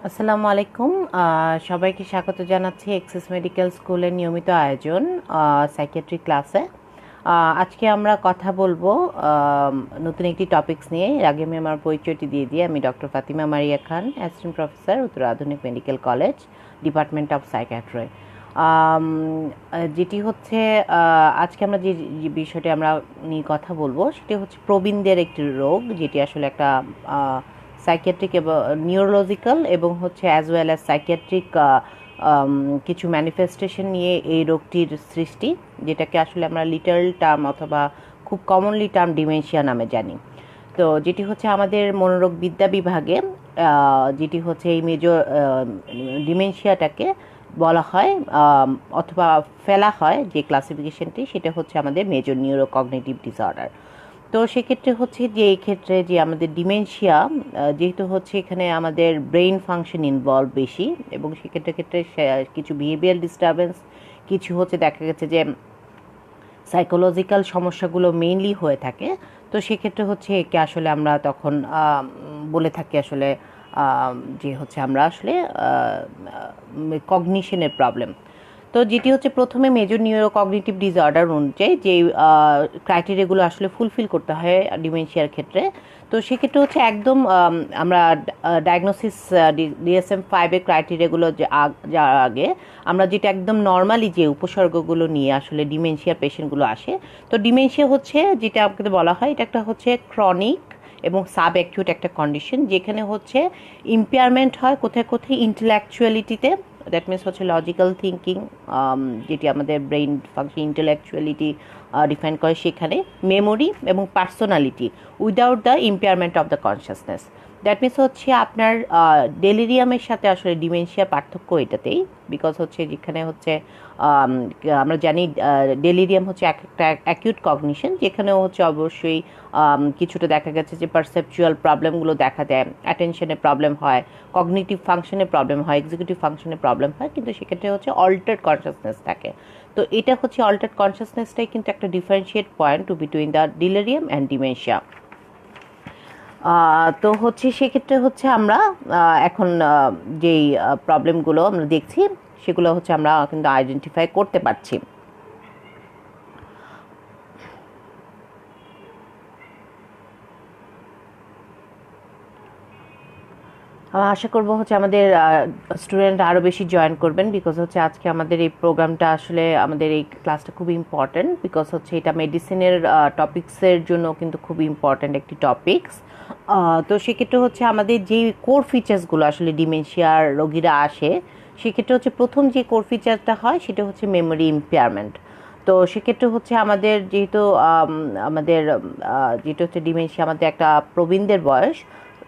আসসালামু আলাইকুম। সবাইকে স্বাগত জানাচ্ছি এক্সেস মেডিকেল স্কুলের নিয়মিত আয়োজন সাইকিয়াট্রি ক্লাসে। আজকে আমরা কথা বলবো নতুন একটি টপিকস নিয়ে। এর আগে আমি আমার পরিচয়টি দিয়ে দিই। আমি ডক্টর ফাতিমা মারিয়া খান, অ্যাসিস্ট্যান্ট প্রফেসর, উত্তর আধুনিক medical college, department of psychiatry. যেটি হচ্ছে আজকে আমরা যে বিষয়টি আমরা নিয়ে কথা বলবো সেটি হচ্ছে প্রবীণদের একটি রোগ, যেটি আসলে একটা সাইকিয়াট্রিক এবং নিউরোলজিক্যাল এবং হচ্ছে অ্যাজ ওয়েল অ্যাজ সাইকিয়াট্রিক কিছু ম্যানিফেস্টেশন নিয়ে এই রোগটির সৃষ্টি, যেটাকে আসলে আমরা লিটল টার্ম অথবা খুব কমনলি টার্ম ডিমেনশিয়া নামে জানি। তো যেটি হচ্ছে আমাদের মনোরোগ বিদ্যা বিভাগে যেটি হচ্ছে এই মেজর ডিমেনশিয়াটাকে বলা হয় অথবা ফেলা হয় যে ক্লাসিফিকেশনটি, সেটা হচ্ছে আমাদের মেজর নিউরোকগনিটিভ ডিসঅর্ডার। তো সেক্ষেত্রে হচ্ছে যে এই ক্ষেত্রে যে আমাদের ডিমেনশিয়া, যেহেতু হচ্ছে এখানে আমাদের ব্রেইন ফাংশন ইনভলভ বেশি, এবং সেক্ষেত্রে কিছু বিহেভিয়ার ডিস্টারবেন্স, কিছু হচ্ছে দেখা গেছে যে সাইকোলজিক্যাল সমস্যাগুলো মেইনলি হয়ে থাকে। তো সেক্ষেত্রে হচ্ছে একে আসলে আমরা তখন বলে থাকি আসলে যে হচ্ছে আমরা আসলে কগনিশনের প্রবলেম। তো যেটি হচ্ছে প্রথমে মেজর নিউরোকগনিটিভ ডিসঅর্ডার অনুযায়ী যে ক্রাইটেরিয়াগুলো আসলে ফুলফিল করতে হয় ডিমেনশিয়ার ক্ষেত্রে। তো সেক্ষেত্রে হচ্ছে একদম আমরা ডায়াগনোসিস DSM-5 ক্রাইটেরিয়াগুলো যাওয়ার আগে আমরা যেটা একদম নর্মালি যে উপসর্গগুলো নিয়ে আসলে ডিমেনশিয়ার পেশেন্টগুলো আসে, তো ডিমেনশিয়া হচ্ছে যেটা আপনাকে বলা হয়, এটা একটা হচ্ছে ক্রনিক এবং সাব অ্যাকিউট একটা কন্ডিশন, যেখানে হচ্ছে ইম্পেয়ারমেন্ট হয় কোথায় কোথায় ইন্টেলেকচুয়ালিটিতে, দ্যাট মিনস হচ্ছে লজিক্যাল থিঙ্কিং, যেটি আমাদের ব্রেইন ফাংশন ইন্টেলেকচুয়ালিটি ডিফাইন করে, সেখানে মেমোরি এবং personality without the impairment of the consciousness. That means হচ্ছে আপনার ডেলিরিয়ামের সাথে আসলে ডিমেনশিয়ার পার্থক্য এটাতেই, বিকজ হচ্ছে যেখানে হচ্ছে আমরা জানি ডেলিরিয়াম হচ্ছে একটা অ্যাকিউট কগনিশন, যেখানেও হচ্ছে অবশ্যই কিছুটা দেখা গেছে যে পারসেপচুয়াল প্রবলেমগুলো দেখা দেয়, অ্যাটেনশনের প্রবলেম হয়, কগনিটিভ ফাংশনের প্রবলেম হয়, এক্সিকিউটিভ ফাংশনের প্রবলেম হয়, কিন্তু সেক্ষেত্রে হচ্ছে অল্টার্ড কনসিয়াসনেস থাকে। তো এটা হচ্ছে অল্টার্ড কনসিয়াসনেসটাই কিন্তু একটা differentiate point between the delirium and dementia. তো হচ্ছে সেক্ষেত্রে হচ্ছে আমরা এখন যেই প্রবলেমগুলো আমরা দেখছি সেগুলো হচ্ছে আমরা কিন্তু আইডেন্টিফাই করতে পারছি। আশা করব হচ্ছে আমাদের স্টুডেন্ট আরও বেশি জয়েন করবেন, বিকজ হচ্ছে আজকে আমাদের এই প্রোগ্রামটা আসলে আমাদের এই ক্লাসটা খুব ইম্পর্ট্যান্ট, বিকজ হচ্ছে এটা মেডিসিনের টপিক্সের জন্য কিন্তু খুব ইম্পর্ট্যান্ট একটি টপিক্স। তো সেক্ষেত্রে হচ্ছে আমাদের যে কোর ফিচার্সগুলো আসলে ডিমেনশিয়ার রোগীরা আসে, সেক্ষেত্রে হচ্ছে প্রথম যে কোর ফিচারটা হয় সেটা হচ্ছে মেমোরি ইম্পেয়ারমেন্ট। তো সেক্ষেত্রে হচ্ছে আমাদের যেহেতু আমাদের যেটা হচ্ছে ডিমেনশিয়া আমাদের একটা প্রবীণদের বয়স,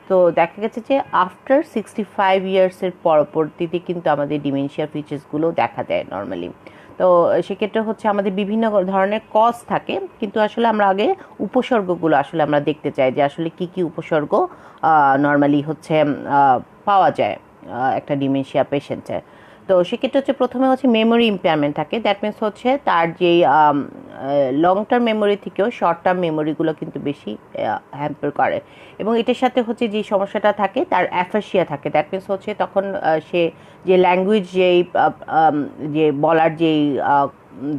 তো দেখা গেছে যে আফটার 65 ইয়ার্সের পরবর্তীতে কিন্তু আমাদের ডিমেনশিয়া ফিচার্সগুলো দেখা দেয় নর্মালি। তো সেক্ষেত্রে হচ্ছে আমাদের বিভিন্ন ধরনের কজ থাকে, কিন্তু আসলে আমরা আগে উপসর্গগুলো আসলে আমরা দেখতে চাই যে আসলে কি কি উপসর্গ নর্মালি হচ্ছে পাওয়া যায় একটা ডিমেনশিয়া পেশেন্টের। তো সেক্ষেত্রে হচ্ছে প্রথমে হচ্ছে মেমোরি ইম্পেয়ারমেন্ট থাকে, দ্যাট মিনস হচ্ছে তার যেই লং টার্ম মেমোরি থেকেও শর্ট টার্ম মেমোরিগুলো কিন্তু বেশি হ্যাম্পার করে, এবং এটার সাথে হচ্ছে যে সমস্যাটা থাকে তার অ্যাফাসিয়া থাকে, দ্যাট মিনস হচ্ছে তখন সে যে ল্যাঙ্গুয়েজ যেই যে বলার যেই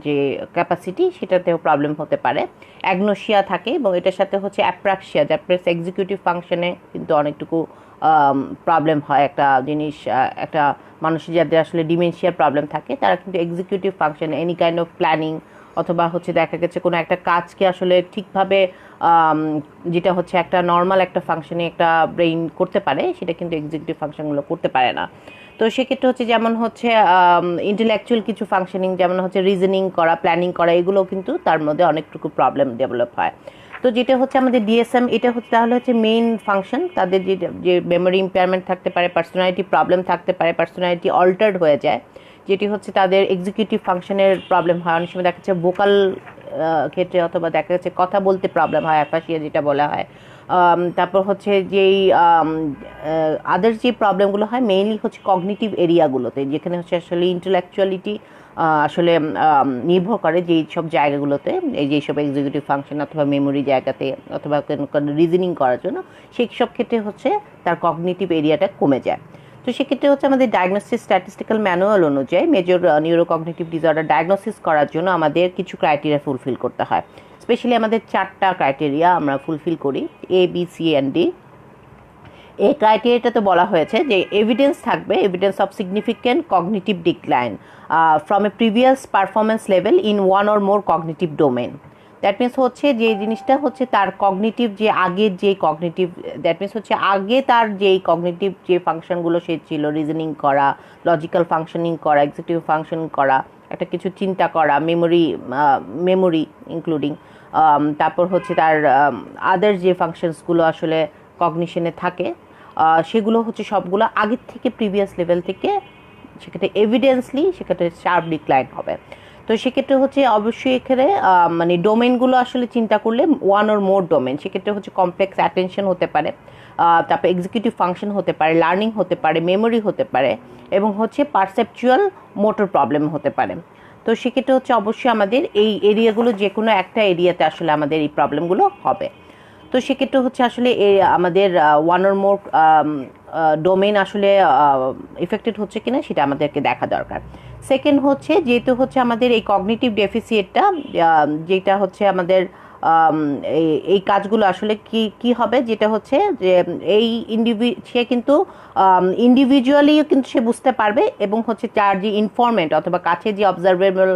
যে ক্যাপাসিটি সেটাতেও প্রবলেম হতে পারে, অ্যাগনোসিয়া থাকে, এবং এটার সাথে হচ্ছে অ্যাপ্রাক্সিয়া, দ্যাট মিনস এক্সিকিউটিভ ফাংশনে কিন্তু অনেকটুকু প্রবলেম হয়। একটা জিনিস একটা মানুষের যাদের আসলে ডিমেনশিয়ার প্রবলেম থাকে তারা কিন্তু executive function, any kind of planning, অথবা হচ্ছে দেখা গেছে কোনো একটা কাজকে আসলে ঠিকভাবে যেটা হচ্ছে একটা নর্মাল একটা ফাংশনে একটা ব্রেইন করতে পারে, সেটা কিন্তু এক্সিকিউটিভ ফাংশনগুলো করতে পারে না। তো সেক্ষেত্রে হচ্ছে যেমন হচ্ছে ইন্টেলেকচুয়াল কিছু ফাংশনিং, যেমন হচ্ছে রিজনিং করা, প্ল্যানিং করা, এগুলো কিন্তু তার মধ্যে অনেকটুকু প্রবলেম ডেভেলপ হয়। তো যেটা হচ্ছে আমাদের DSM, এটা হচ্ছে তাহলে হচ্ছে মেইন ফাংশন। তাদের যে মেমোরি ইম্পেয়ারমেন্ট থাকতে পারে, পার্সোনালিটি প্রবলেম থাকতে পারে, পার্সোনালিটি অল্টার্ড হয়ে যায়, যেটি হচ্ছে তাদের এক্সিকিউটিভ ফাংশনের প্রবলেম হয়, অনেক সময় দেখা যাচ্ছে ভোকাল ক্ষেত্রে, অথবা দেখা যাচ্ছে কথা বলতে প্রবলেম হয়, অ্যাফাসিয়া যেটা বলা হয়। তারপর হচ্ছে যেই আদার যে প্রবলেমগুলো হয় মেইনলি হচ্ছে কগনিটিভ এরিয়াগুলোতে, যেখানে হচ্ছে আসলে ইন্টেলেকচুয়ালিটি আসলে নির্ভর করে যেই সব জায়গাগুলোতে, এই যেই সব এক্সিকিউটিভ ফাংশন অথবা মেমোরি জায়গাতে, অথবা রিজনিং করার জন্য, সেই সব ক্ষেত্রে হচ্ছে তার কগনিটিভ এরিয়াটা কমে যায়। তো তো সেক্ষেত্রে হচ্ছে আমাদের ডায়াগনস্টিক স্ট্যাটিস্টিক্যাল ম্যানুয়াল অনুযায়ী মেজর নিউরোকগনিটিভ ডিসঅর্ডার ডায়াগনোসিস করার জন্য আমাদের কিছু ক্রাইটেরিয়া ফুলফিল করতে হয়। স্পেশালি আমাদের 4টা ক্রাইটেরিয়া আমরা ফুলফিল করি, A, B, C and D। এই ক্রাইটেরিয়াটাতে বলা হয়েছে যে এভিডেন্স থাকবে, evidence of significant cognitive decline from a previous performance level in one or more cognitive domain. That means হচ্ছে যে জিনিসটা হচ্ছে তার কগনিটিভ যে আগের যে কগনিটিভ, দ্যাট মিনস হচ্ছে আগে তার যেই কগনিটিভ যে ফাংশনগুলো সে ছিল, রিজনিং করা, লজিক্যাল ফাংশনিং করা, এক্সিকিউটিভ ফাংশন করা, একটা কিছু চিন্তা করা, মেমোরি ইনক্লুডিং, তারপর হচ্ছে তার আদার যে ফাংশনসগুলো আসলে কগনিশনে থাকে, সেগুলো হচ্ছে সবগুলো আগের থেকে প্রিভিয়াস লেভেল থেকে সেক্ষেত্রে এভিডেন্সলি সেক্ষেত্রে শার্প ডিক্লাইন হবে। তো সেক্ষেত্রে হচ্ছে অবশ্যই এখানে মানে ডোমেনগুলো আসলে চিন্তা করলে ওয়ান অর মোর ডোমেন, সেক্ষেত্রে হচ্ছে কমপ্লেক্স অ্যাটেনশন হতে পারে, তারপর এক্সিকিউটিভ ফাংশন হতে পারে, লার্নিং হতে পারে, মেমোরি হতে পারে, এবং হচ্ছে পারসেপচুয়াল মোটর প্রবলেম হতে পারে। তো সেক্ষেত্রে হচ্ছে অবশ্যই আমাদের এই এরিয়াগুলো যে কোনো একটা এরিয়াতে আসলে আমাদের এই প্রবলেমগুলো হবে। তো সেক্ষেত্রে হচ্ছে আসলে আমাদের ওয়ান অর মোর ডোমেইন আসলে এফেক্টেড হচ্ছে কিনা সেটা আমাদেরকে দেখা দরকার। সেকেন্ড হচ্ছে যেহেতু হচ্ছে আমাদের এই কগনিটিভ ডেফিসিয়েটটা যেটা হচ্ছে আমাদের এই কাজগুলো আসলে কি হবে, যেটা হচ্ছে যে এই সে কিন্তু ইন্ডিভিজুয়ালিও কিন্তু সে বুঝতে পারবে, এবং হচ্ছে তার যে ইনফরমেন্ট অথবা কাছে যে অবজারভেবল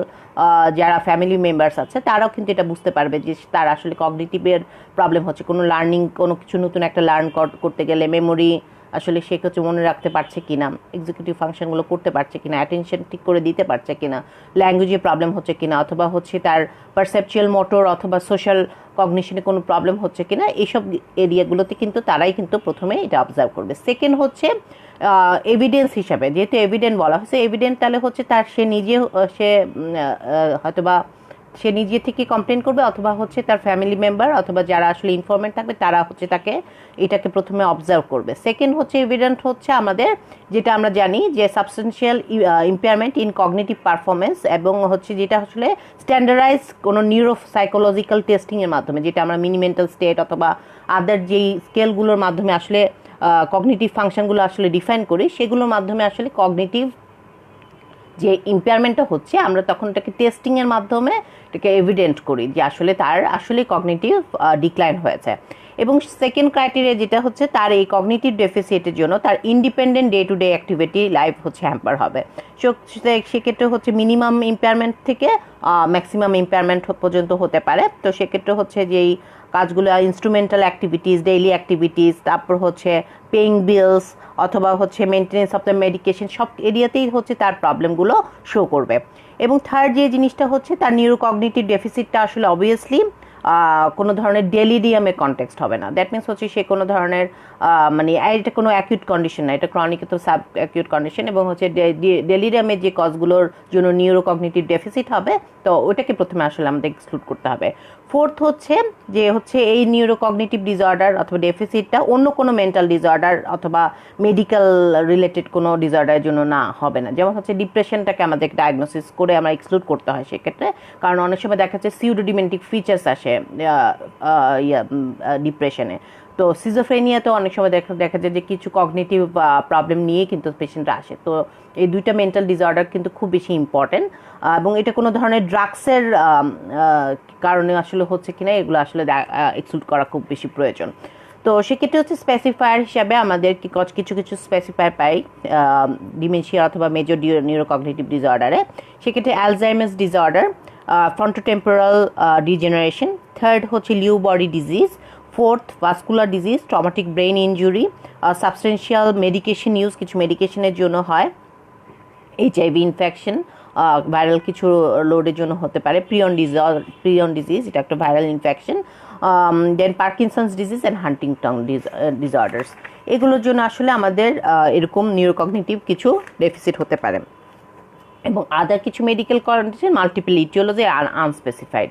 যারা ফ্যামিলি মেম্বার্স আছে তারাও কিন্তু এটা বুঝতে পারবে যে তার আসলে কগনিটিভের প্রবলেম হচ্ছে, কোনো লার্নিং, কোনো কিছু নতুন একটা লার্ন করতে গেলে মেমোরি আসলে সে হচ্ছে মনে রাখতে পারছে কিনা, এক্সিকিউটিভ ফাংশনগুলো করতে পারছে কিনা, অ্যাটেনশন ঠিক করে দিতে পারছে কিনা, ল্যাঙ্গুয়েজে প্রবলেম হচ্ছে কিনা, অথবা হচ্ছে তার পারসেপচুয়াল মোটর অথবা সোশ্যাল কগনিশনে কোনো প্রবলেম হচ্ছে কিনা, এইসব এরিয়াগুলোতে কিন্তু তারাই কিন্তু প্রথমে এটা অবজার্ভ করবে। সেকেন্ড হচ্ছে এভিডেন্স হিসাবে, যেহেতু এভিডেন্ট বলা হয়েছে, এভিডেন্ট তাহলে হচ্ছে তার সে নিজে হয়তোবা সে নিজে থেকে কমপ্লেন করবে, অথবা হচ্ছে তার ফ্যামিলি মেম্বার অথবা যারা আসলে ইনফরমেন্ট থাকবে তারা হচ্ছে এটাকে প্রথমে অবজার্ভ করবে। সেকেন্ড হচ্ছে এভিডেন্ট হচ্ছে আমাদের যেটা আমরা জানি যে substantial impairment in cognitive performance, এবং হচ্ছে যেটা আসলে স্ট্যান্ডার্ডাইজ কোনো নিউরো সাইকোলজিক্যাল টেস্টিংয়ের মাধ্যমে, যেটা আমরা মিনি মেন্টাল স্টেট অথবা আদার যেই স্কেলগুলোর মাধ্যমে আসলে কগনিটিভ ফাংশনগুলো আসলে ডিফাইন করি, সেগুলোর মাধ্যমে আসলে কগনিটিভ যে ইম্পেয়ারমেন্টটা হচ্ছে আমরা তখন এটাকে টেস্টিংয়ের মাধ্যমে এটাকে এভিডেন্ট করি যে আসলে তার আসলে কগনিটিভ ডিক্লাইন হয়েছে। এবং সেকেন্ড ক্রাইটেরিয়া যেটা হচ্ছে তার এই কগনিটিভ ডেফিসিয়েটের জন্য তার independent day to day activity life হচ্ছে হ্যাম্পার হবে। সেক্ষেত্রে হচ্ছে মিনিমাম ইম্পেয়ারমেন্ট থেকে ম্যাক্সিমাম ইম্পেয়ারমেন্ট পর্যন্ত হতে পারে। তো সেক্ষেত্রে হচ্ছে যেই কাজগুলো ইনস্ট্রুমেন্টাল অ্যাক্টিভিটিস, ডেইলি অ্যাক্টিভিটিস, তারপর হচ্ছে পেইং বিলস অথবা হচ্ছে মেনটেনেন্স অফ দ্য মেডিকেশন, সব এরিয়াতেই হচ্ছে তার প্রবলেমগুলো শো করবে। এবং থার্ড যে জিনিসটা হচ্ছে তার নিউরোকগনিটিভ ডেফিসিটটা আসলে অবভিয়াসলি কোনো ধরনের ডেলিরিয়ামের কনটেক্সট হবে না। দ্যাট মিনস হচ্ছে সে কোনো ধরনের মানে এটা কোনো অ্যাকিউট কন্ডিশন না, এটা ক্রনিক তো সাব অ্যাকিউট কন্ডিশন, এবং হচ্ছে ডেলিরিয়ামের যে কজগুলোর জন্য নিউরোকগনিটিভ ডেফিসিট হবে, তো ওইটাকে প্রথমে আসলে আমাদের এক্সক্লুড করতে হবে। ফোর্থ হচ্ছে যে হচ্ছে এই নিউরোকগনিটিভ ডিসঅর্ডার অথবা ডেফিসিটটা অন্য কোনো মেন্টাল ডিসঅর্ডার অথবা মেডিকেল রিলেটেড কোনো ডিসঅর্ডারের জন্য না হবে না। যেমন হচ্ছে ডিপ্রেশনটাকে আমাদের ডায়াগনোসিস করে আমরা এক্সক্লুড করতে হয় সেক্ষেত্রে, কারণ অনেক সময় দেখা যাচ্ছে সিউডোডিমেন্টিক ফিচার্স আসে ডিপ্রেশনে। তো সিজোফ্রেনিয়াতে অনেক সময় দেখা যায় যে কিছু কগনিটিভ প্রবলেম নিয়ে কিন্তু পেশেন্টরা আসে। তো এই দুইটা মেন্টাল ডিসঅর্ডার কিন্তু খুব বেশি ইম্পর্টেন্ট, এবং এটা কোনো ধরনের ড্রাগসের কারণে আসলে হচ্ছে কিনা এগুলো আসলে এক্সক্লুড করা খুব বেশি প্রয়োজন। তো সেক্ষেত্রে হচ্ছে স্পেসিফায়ার হিসাবে আমাদের কিছু স্পেসিফায়ার পাই ডিমেনশিয়া অথবা মেজর নিউরোকগনিটিভ ডিসঅর্ডারে। সেক্ষেত্রে Alzheimer's disorder, frontotemporal degeneration, third হচ্ছে Lewy body disease, fourth vascular disease, traumatic brain injury, substantial medication use, কিছু মেডিকেশনের জন্য হয়, HIV ইনফেকশন, ভাইরাল কিছু লোডের জন্য হতে পারে, প্রিয়ন ডিজিজ, এটা একটা viral infection, then Parkinson's disease and Huntington disorders. এগুলোর জন্য আসলে আমাদের এরকম নিউরোকগনিটিভ কিছু ডেফিসিট হতে পারে। এবং আদার কিছু মেডিকেল কন্ডিশন মাল্টিপল ইটিওলজি আর আনস্পেসিফাইড।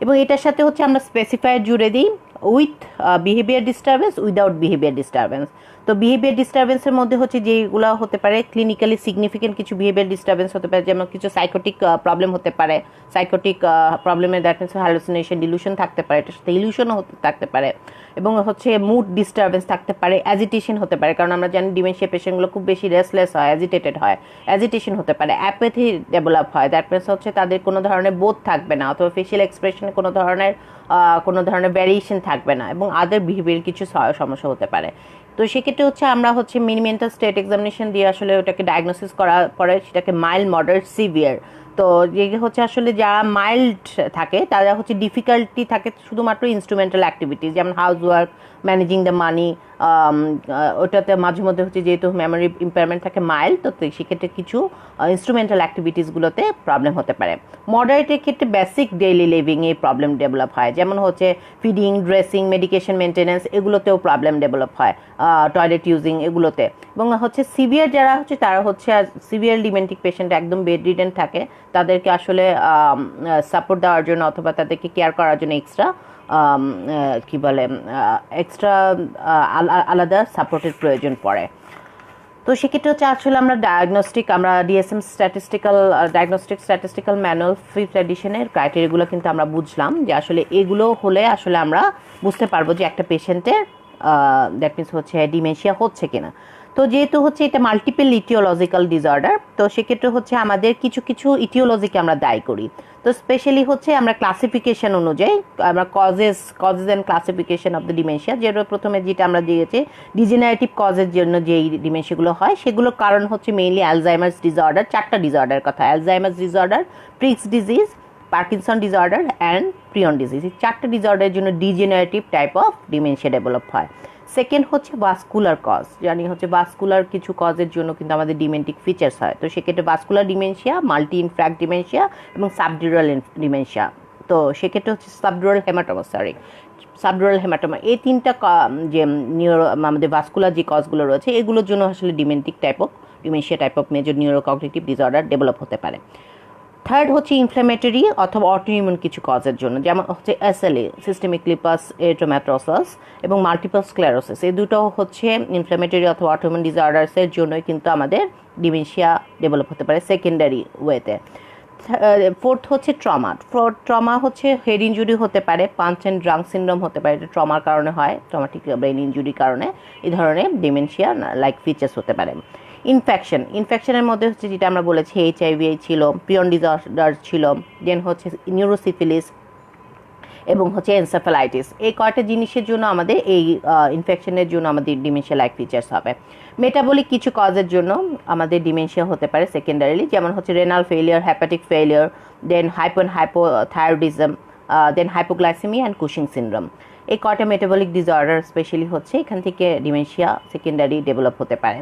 এবং এটার সাথে হচ্ছে আমরা স্পেসিফায়ার জুড়ে দিই with behaviour disturbance, without behaviour disturbance. তো তো বিহেভিয়ার ডিস্টারবেন্সের মধ্যে হচ্ছে যেগুলো হতে পারে ক্লিনিক্যালি সিগনিফিকেন্ট কিছু বিহেভিয়ার ডিস্টারবেন্স হতে পারে, যেমন কিছু সাইকোটিক প্রবলেম হতে পারে, সাইকোটিক প্রবলেমের দ্যাট মিনস হ্যালুসিনেশন, ডিলুশন থাকতে পারে, এটার সাথে ইলিউশনও থাকতে পারে, এবং হচ্ছে মুড ডিস্টারবেন্স থাকতে পারে, অ্যাজিটেশন হতে পারে, কারণ আমরা জানি ডিমেনশিয়া পেশেন্টগুলো খুব বেশি রেস্টলেস হয়, অ্যাজিটেটেড হয়, অ্যাজিটেশন হতে পারে, অ্যাপ্যাথি ডেভেলপ হয়, দ্যাট মিনস হচ্ছে তাদের কোনো ধরনের বোধ থাকবে না, অথবা ফেশিয়াল এক্সপ্রেশনে কোনো ধরনের ভ্যারিয়েশন থাকবে না, এবং আদার বিহেভিয়ার কিছু সমস্যা হতে পারে। তো সেক্ষেত্রে হচ্ছে আমরা হচ্ছে মিনি মেন্টাল স্টেট এক্সামিনেশন দিয়ে আসলে ওটাকে ডায়াগনোসিস করার পরে সেটাকে মাইল্ড, মডারেট, সিভিয়ার। তো যে হচ্ছে আসলে যারা মাইল্ড থাকে তারা হচ্ছে ডিফিকাল্টি থাকে শুধুমাত্র ইনস্ট্রুমেন্টাল অ্যাক্টিভিটিস, যেমন house work, managing the money, ওটাতে মাঝে মধ্যে হচ্ছে যেহেতু মেমোরি ইম্পেয়ারমেন্ট থাকে মাইল্ড, তো সেক্ষেত্রে কিছু ইনস্ট্রুমেন্টাল অ্যাক্টিভিটিসগুলোতে প্রবলেম হতে পারে। মডারেটের ক্ষেত্রে বেসিক ডেইলি লিভিংয়ে প্রবলেম ডেভেলপ হয়, যেমন হচ্ছে ফিডিং, ড্রেসিং, মেডিকেশন মেনটেন্যান্স, এগুলোতেও প্রবলেম ডেভেলপ হয়, টয়লেট ইউজিং এগুলোতে। এবং হচ্ছে সিভিয়ার যারা হচ্ছে তারা হচ্ছে সিভিয়ার ডিমেন্টিক পেশেন্ট একদম বেড রিডেন থাকে, তাদেরকে আসলে সাপোর্ট দেওয়ার জন্য অথবা তাদেরকে কেয়ার করার জন্য কি বলে এক্সট্রা আলাদা সাপোর্টের প্রয়োজন পড়ে। তো সেক্ষেত্রে হচ্ছে আসলে আমরা আমরা ডিএসএম স্ট্যাটিস্টিক্যাল ম্যানুয়াল 5th এডিশনের ক্রাইটেরিয়াগুলো কিন্তু আমরা বুঝলাম যে আসলে এগুলো হলে আসলে আমরা বুঝতে পারবো যে একটা পেশেন্টের দ্যাট মিনস হচ্ছে ডিমেনশিয়া হচ্ছে কিনা। তো যেহেতু হচ্ছে এটা মাল্টিপল ইটিওলজিক্যাল ডিসঅর্ডার, তো সেক্ষেত্রে হচ্ছে আমাদের কিছু কিছু ইটিওলজিকে আমরা দায়ী করি। তো স্পেশালি হচ্ছে আমরা ক্লাসিফিকেশন অনুযায়ী আমরা causes and classification of the dementia, যেটা প্রথমে যেটা আমরা দিয়েছি ডিজেনারেটিভ কজের জন্য যেই ডিমেনশিয়াগুলো হয় সেগুলোর কারণ হচ্ছে মেইনলি অ্যালজাইমার্স ডিসঅর্ডার, 4টা ডিসঅর্ডার কথা, Alzheimer's disorder, Pick's disease, Parkinson disorder and prion disease. এই 4টা ডিসঅর্ডারের জন্য degenerative type of dementia develop হয়। সেকেন্ড হচ্ছে ভাস্কুলার কজ, জানি হচ্ছে ভাস্কুলার কিছু কজের জন্য কিন্তু আমাদের ডিমেন্টিক ফিচার্স হয়। তো সেক্ষেত্রে ভাস্কুলার ডিমেনশিয়া, মাল্টি ইনফ্র্যাক্ট ডিমেনশিয়া এবং সাবডিউরাল ডিমেনশিয়া। তো সেক্ষেত্রে হচ্ছে সাবডিউরাল হেমাটোমা, এই 3টা যে আমাদের ভাস্কুলার যে কজগুলো রয়েছে এগুলোর জন্য আসলে dementia type of major neurocognitive disorder develop হতে পারে। থার্ড হচ্ছে ইনফ্ল্যামেটরি অথবা অটোইমিউন কিছু কজের জন্য, যেমন হচ্ছে এসএলএ, সিস্টেমিক লিপাস এরিথ্রোমাটোসাস এবং মাল্টিপল স্ক্লেরোসিস, এই দুটো হচ্ছে ইনফ্ল্যামেটরি অথবা অটোইমিউন ডিসঅর্ডার্সের জন্যই কিন্তু আমাদের ডিমেনশিয়া ডেভেলপ হতে পারে সেকেন্ডারি ওয়েতে। ফোর্থ হচ্ছে ট্রমা হচ্ছে হেড ইনজুরি হতে পারে, পাঞ্চ অ্যান্ড ড্রাঙ্ক সিনড্রোম হতে পারে, এটা ট্রমার কারণে হয়, ট্রমাটিক ব্রেন ইনজুরির কারণে এই ধরনের ডিমেনশিয়া লাইক ফিচার্স হতে পারে। ইনফেকশনের মধ্যে হচ্ছে যেটা আমরা বলেছি HIV ছিল, প্রিয়ন ডিসঅর্ডার ছিল, দেন হচ্ছে নিউরোসিফিলিস এবং হচ্ছে এনসেফালাইটিস। এই কয়টা জিনিসের জন্য আমাদের এই ইনফেকশনের জন্য আমাদের ডিমেনশিয়া লাইক ফিচার্স হবে। মেটাবলিক কিছু কজের জন্য আমাদের ডিমেনশিয়া হতে পারে সেকেন্ডারিলি, যেমন হচ্ছে renal failure, hepatic failure, then hypothyroidism, then hypoglycaemia and Cushing syndrome. এই কয়টা মেটাবলিক ডিসঅর্ডার স্পেশালি হচ্ছে এখান থেকে ডিমেনশিয়া সেকেন্ডারি ডেভেলপ হতে পারে।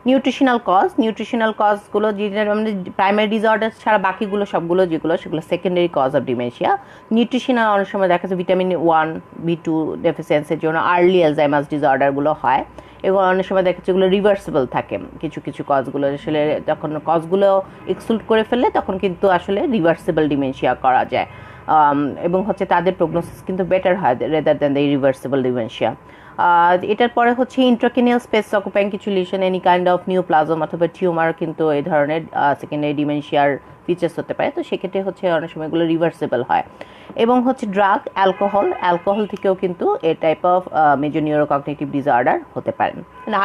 নিউট্রিশনাল কজগুলো যেটা আমাদের প্রাইমারি ডিসঅর্ডার ছাড়া বাকিগুলো সবগুলো সেগুলো secondary cause of dementia. Nutritional অনেক সময় দেখা যাচ্ছে ভিটামিন 1, B2 ডেফিসিয়েন্সির জন্য আর্লি অ্যালজাইমার্স ডিসঅর্ডারগুলো হয়, এগুলো অনেক সময় দেখা যাচ্ছে এগুলো রিভার্সিবল থাকে, কিছু কজগুলো আসলে যখন কজগুলো এক্সক্লুড করে ফেললে তখন কিন্তু আসলে রিভার্সিবল ডিমেনশিয়া করা যায়, এবং হচ্ছে তাদের প্রগনোসিস কিন্তু বেটার হয় rather than the irreversible dementia. এটার পরে হচ্ছে ইন্ট্রাক্রেনিয়াল স্পেস অকুপাইং কিছু লিশন, এনি কাইন্ড অফ নিউপ্লাজম অথবা টিউমার কিন্তু এই ধরনের সেকেন্ডারি ডিমেনশিয়ার ফিচার্স হতে পারে। তো সেক্ষেত্রে হচ্ছে অনেক সময় এগুলো রিভার্সিবল হয়। এবং হচ্ছে ড্রাগ, অ্যালকোহল থেকেও কিন্তু এই type of major neurocognitive disorder হতে পারে।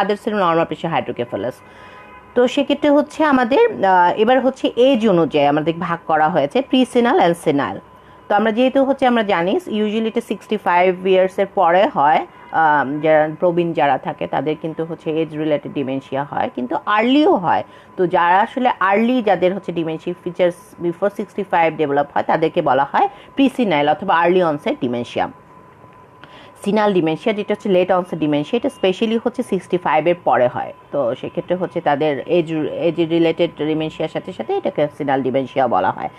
Others normal pressure hydrocephalus. তো সেক্ষেত্রে হচ্ছে আমাদের এবার হচ্ছে এজ অনুযায়ী আমাদের ভাগ করা হয়েছে প্রিসিনাল অ্যান্ড সিনাল। তো আমরা যেহেতু হচ্ছে আমরা জানি ইউজুয়ালি এটা 65 ইয়ার্সের পরে হয়, যারা প্রবীণ যারা থাকে তাদের কিন্তু হচ্ছে এজ রিলেটেড ডিমেনশিয়া হয়, কিন্তু আর্লিও হয়। তো যারা আসলে আর্লি যাদের হচ্ছে ডিমেনশিয়া ফিচার্স বিফোর 65 ডেভেলপ হয় তাদেরকে বলা হয় প্রিসিনাইল অথবা আর্লি অনসেট ডিমেনশিয়া। সিনাল ডিমেনশিয়া যেটা হচ্ছে লেট অনসেট ডিমেনশিয়া, এটা স্পেশালি হচ্ছে 65-এর পরে হয়। তো সেক্ষেত্রে হচ্ছে তাদের এজ রিলেটেড ডিমেনশিয়ার সাথে সাথে এটাকে সিনাল ডিমেনশিয়া বলা হয়।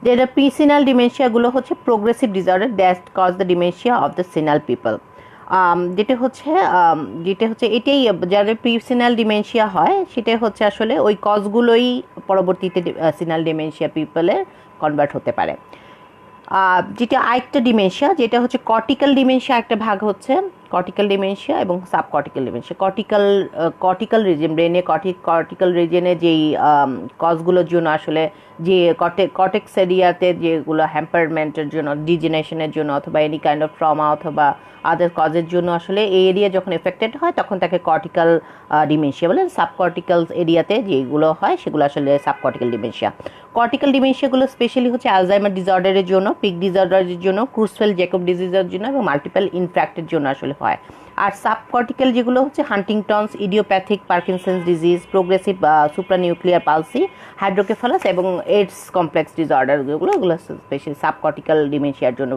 যেটা প্রিসিনাল ডিমেনশিয়াগুলো হচ্ছে progressive disorder that cause the dementia of the senile people. যেটা হচ্ছে এটাই যাদের প্রিসিনাল ডিমেনশিয়া হয় সেটাই হচ্ছে আসলে ওই কজগুলোই পরবর্তীতে সিনাল ডিমেনশিয়া পিপলের কনভার্ট হতে পারে। যেটা আরেকটা ডিমেনশিয়া যেটা হচ্ছে কর্টিক্যাল ডিমেনশিয়া, একটা ভাগ হচ্ছে কর্টিক্যাল ডিমেনশিয়া এবং সাবকর্টিক্যাল ডিমেনশিয়া। কর্টিক্যাল রিজন, ব্রেনে কর্টিক্যাল রিজনে যেই কজগুলোর জন্য আসলে যে কর্টেক্স এরিয়াতে যেগুলো হ্যাম্পারমেন্টের জন্য, ডিজেনারেশনের জন্য অথবা এনি কাইন্ড অফ ট্রমা অথবা আদার কজের জন্য আসলে এই এরিয়া যখন এফেক্টেড হয় তখন তাকে কর্টিক্যাল ডিমেনশিয়া বলে। সাবকর্টিক্যাল এরিয়াতে যেগুলো হয় সেগুলো আসলে সাবকর্টিক্যাল ডিমেনশিয়া। কর্টিক্যাল ডিমেনশিয়াগুলো স্পেশালি হচ্ছে অ্যালজাইমার ডিসঅর্ডারের জন্য, পিক ডিসঅর্ডারের জন্য, ক্রুজফেল্ড জেকব ডিজিজের জন্য এবং মাল্টিপল ইনফ্র্যাক্টের জন্য আসলে হয়। আর সাবকর্টিক্যাল যেগুলো হচ্ছে Huntington's, idiopathic Parkinson's disease, progressive supranuclear palsy, hydrocephalus এবং এইডস কমপ্লেক্স ডিসঅর্ডার, এগুলো স্পেশালি সাবকর্টিক্যাল ডিমেনশিয়ার জন্য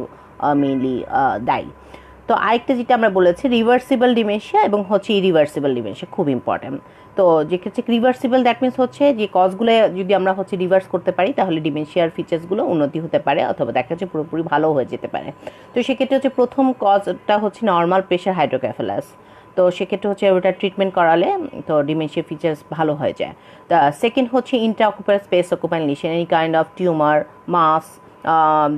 মেইনলি দায়ী। তো আরেকটা যেটা আমরা বলেছি রিভার্সিবল ডিমেনশিয়া এবং হচ্ছে ইরিভার্সিবল ডিমেনশিয়া, খুব ইম্পর্ট্যান্ট। তো যে হচ্ছে রিভার্সিবল, দ্যাট মিনস হচ্ছে যে কজগুলো যদি আমরা হচ্ছে রিভার্স করতে পারি তাহলে ডিমেনশিয়ার ফিচার্সগুলো উন্নতি হতে পারে অথবা দেখা যাচ্ছে পুরোপুরি ভালো হয়ে যেতে পারে। তো সেক্ষেত্রে হচ্ছে প্রথম কজটা হচ্ছে নর্মাল প্রেশার হাইড্রোকেফালাস। তো সেক্ষেত্রে হচ্ছে ওটা ট্রিটমেন্ট করালে তো ডিমেনশিয়া ফিচার্স ভালো হয়ে যায়। তা সেকেন্ড হচ্ছে ইন্ট্রাঅকুপার space occupying lesion, any kind of tumour, mass,